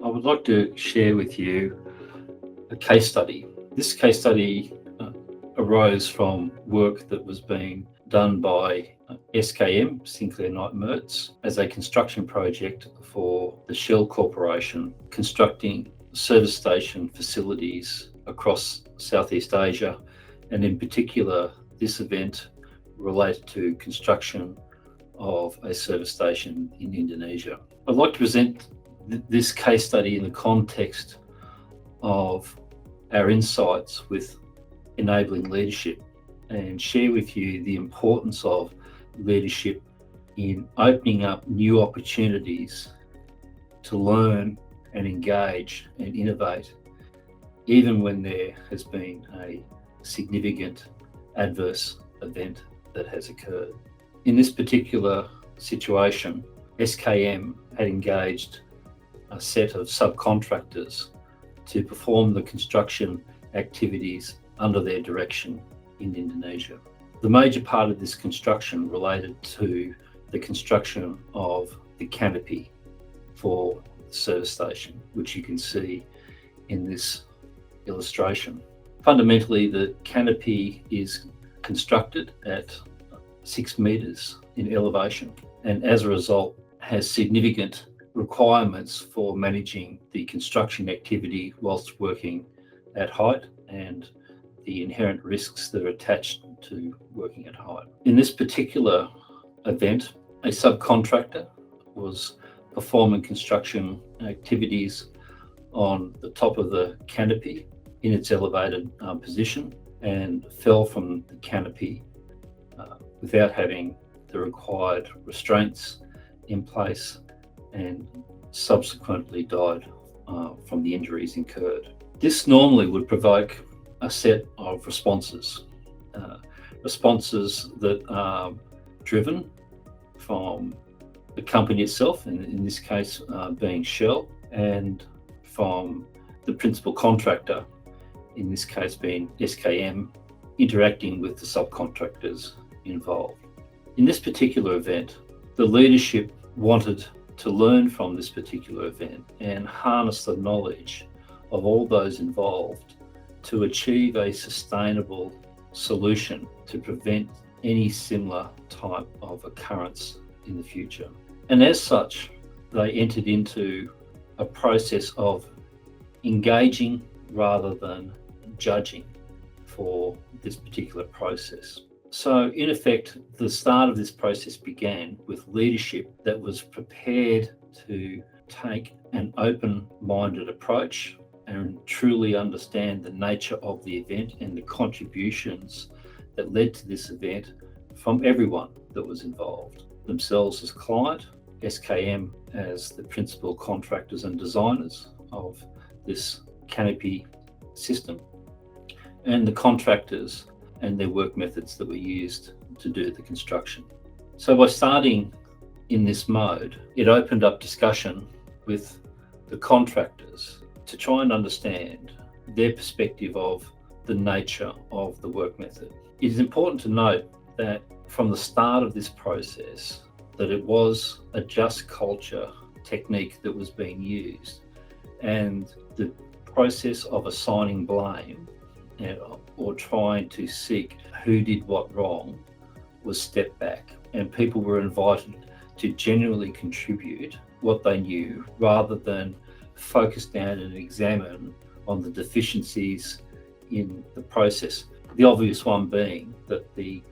I would like to share with you a case study. This case study arose from work that was being done by SKM, Sinclair Knight Mertz, as a construction project for the Shell Corporation, constructing service station facilities across Southeast Asia, and in particular, this event related to construction of a service station in Indonesia. I'd like to present this case study in the context of our insights with enabling leadership and share with you the importance of leadership in opening up new opportunities to learn and engage and innovate, even when there has been a significant adverse event that has occurred. In this particular situation, SKM had engaged a set of subcontractors to perform the construction activities under their direction in Indonesia. The major part of this construction related to the construction of the canopy for the service station, which you can see in this illustration. Fundamentally, the canopy is constructed at 6 meters in elevation, and as a result has significant requirements for managing the construction activity whilst working at height and the inherent risks that are attached to working at height. In this particular event, a subcontractor was performing construction activities on the top of the canopy in its elevated position and fell from the canopy without having the required restraints in place, and subsequently died from the injuries incurred. This normally would provoke a set of responses that are driven from the company itself, in this case being Shell, and from the principal contractor, in this case being SKM, interacting with the subcontractors involved. In this particular event, the leadership wanted to learn from this particular event and harness the knowledge of all those involved to achieve a sustainable solution to prevent any similar type of occurrence in the future. And as such, they entered into a process of engaging rather than judging for this particular process. So in effect, the start of this process began with leadership that was prepared to take an open-minded approach and truly understand the nature of the event and the contributions that led to this event from everyone that was involved. Themselves as client, SKM as the principal contractors and designers of this canopy system, and the contractors and their work methods that were used to do the construction. So by starting in this mode, it opened up discussion with the contractors to try and understand their perspective of the nature of the work method. It is important to note that from the start of this process, that it was a just culture technique that was being used, and the process of assigning blame or trying to seek who did what wrong was stepped back, and people were invited to genuinely contribute what they knew rather than focus down and examine on the deficiencies in the process. The obvious one being that the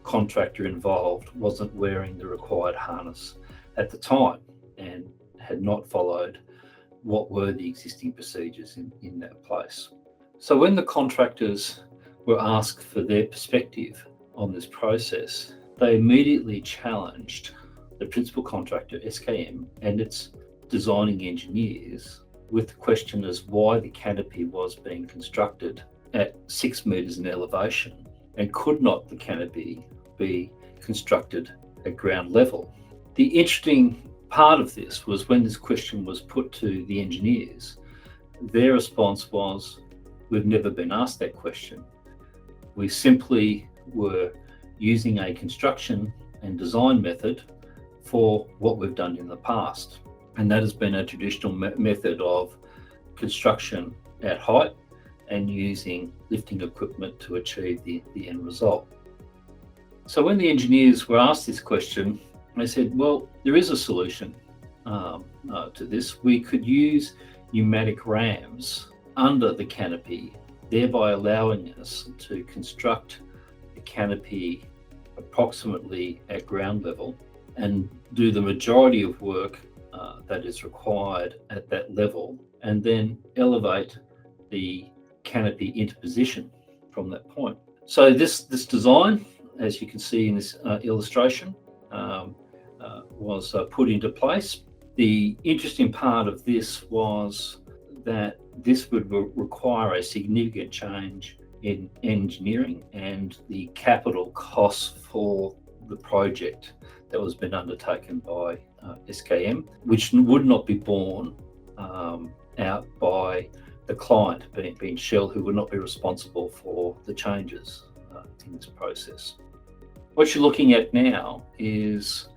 contractor involved wasn't wearing the required harness at the time and had not followed what were the existing procedures in that place. So when the contractors were asked for their perspective on this process, they immediately challenged the principal contractor, SKM, and its designing engineers with the question as why the canopy was being constructed at 6 meters in elevation, and could not the canopy be constructed at ground level. The interesting part of this was when this question was put to the engineers, their response was, "We've never been asked that question. We simply were using a construction and design method for what we've done in the past." And that has been a traditional method of construction at height and using lifting equipment to achieve the end result. So when the engineers were asked this question, they said, well, there is a solution to this. We could use pneumatic rams under the canopy, thereby allowing us to construct the canopy approximately at ground level and do the majority of work that is required at that level, and then elevate the canopy into position from that point. So this design, as you can see in this illustration, was put into place. The interesting part of this was that this would require a significant change in engineering and the capital costs for the project that was been undertaken by SKM, which would not be borne out by the client, being Shell, who would not be responsible for the changes in this process. What you're looking at now is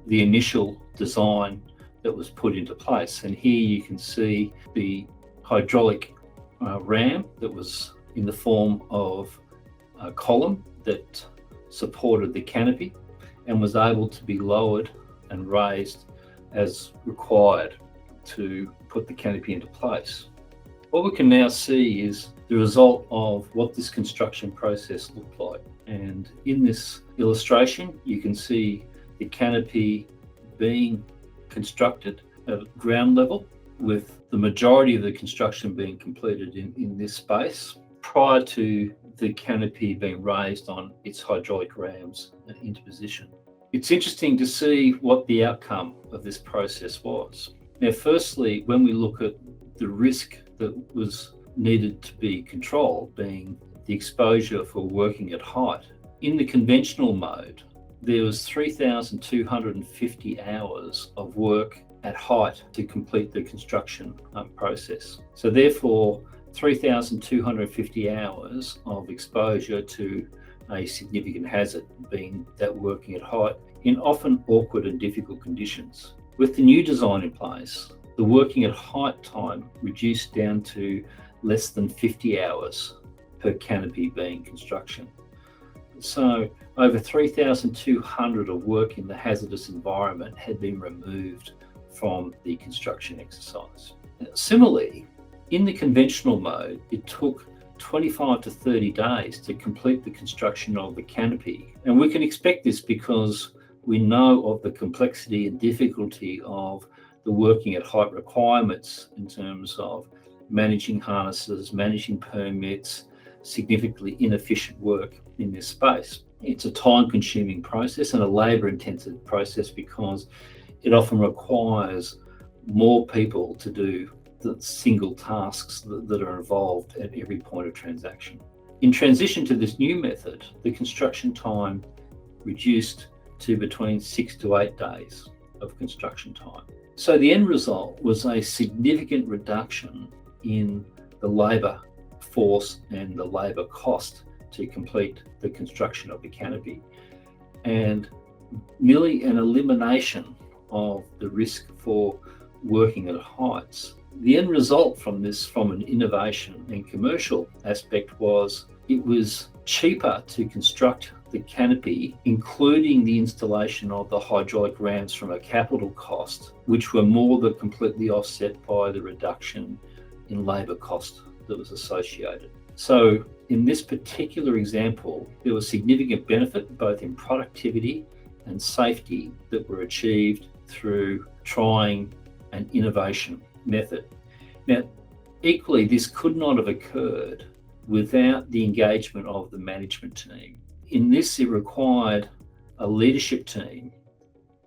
the initial design that was put into place, and here you can see the hydraulic ram that was in the form of a column that supported the canopy and was able to be lowered and raised as required to put the canopy into place. What we can now see is the result of what this construction process looked like. And in this illustration, you can see the canopy being constructed at ground level, with the majority of the construction being completed in this space prior to the canopy being raised on its hydraulic rams into position. It's interesting to see what the outcome of this process was. Now, firstly, when we look at the risk that was needed to be controlled, being the exposure for working at height, in the conventional mode, there was 3,250 hours of work at height to complete the construction process. So therefore, 3,250 hours of exposure to a significant hazard, being that working at height in often awkward and difficult conditions. With the new design in place, the working at height time reduced down to less than 50 hours per canopy being construction. So over 3,200 of work in the hazardous environment had been removed from the construction exercise. Similarly, in the conventional mode, it took 25 to 30 days to complete the construction of the canopy. And we can expect this because we know of the complexity and difficulty of the working at height requirements in terms of managing harnesses, managing permits, significantly inefficient work in this space. It's a time-consuming process and a labour-intensive process because it often requires more people to do the single tasks that are involved at every point of transaction. In transition to this new method, the construction time reduced to between 6 to 8 days of construction time. So the end result was a significant reduction in the labour force and the labour cost to complete the construction of the canopy, and nearly an elimination of the risk for working at heights. The end result from this, from an innovation and commercial aspect, was it was cheaper to construct the canopy, including the installation of the hydraulic rams, from a capital cost, which were more than completely offset by the reduction in labour cost that was associated. So in this particular example, there was significant benefit both in productivity and safety that were achieved through trying an innovation method. Now, equally, this could not have occurred without the engagement of the management team. In this, it required a leadership team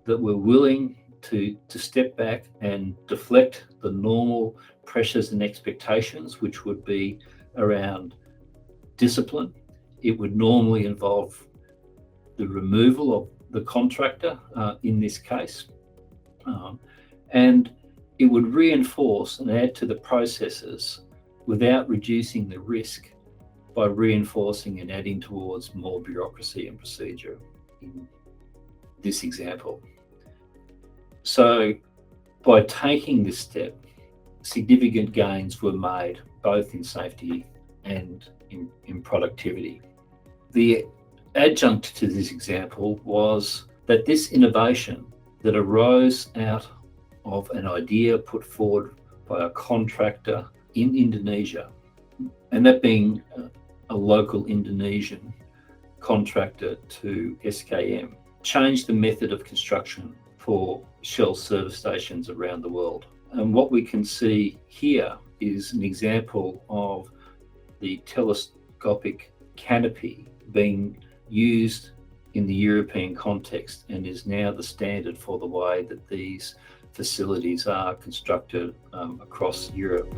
that were willing to step back and deflect the normal pressures and expectations, which would be around discipline. It would normally involve the removal of the contractor in this case, and it would reinforce and add to the processes without reducing the risk by reinforcing and adding towards more bureaucracy and procedure in this example. So By taking this step, significant gains were made both in safety and in productivity. The adjunct to this example was that this innovation that arose out of an idea put forward by a contractor in Indonesia, and that being a local Indonesian contractor to SKM, changed the method of construction for Shell service stations around the world. And what we can see here is an example of the telescopic canopy being used in the European context and is now the standard for the way that these facilities are constructed across Europe.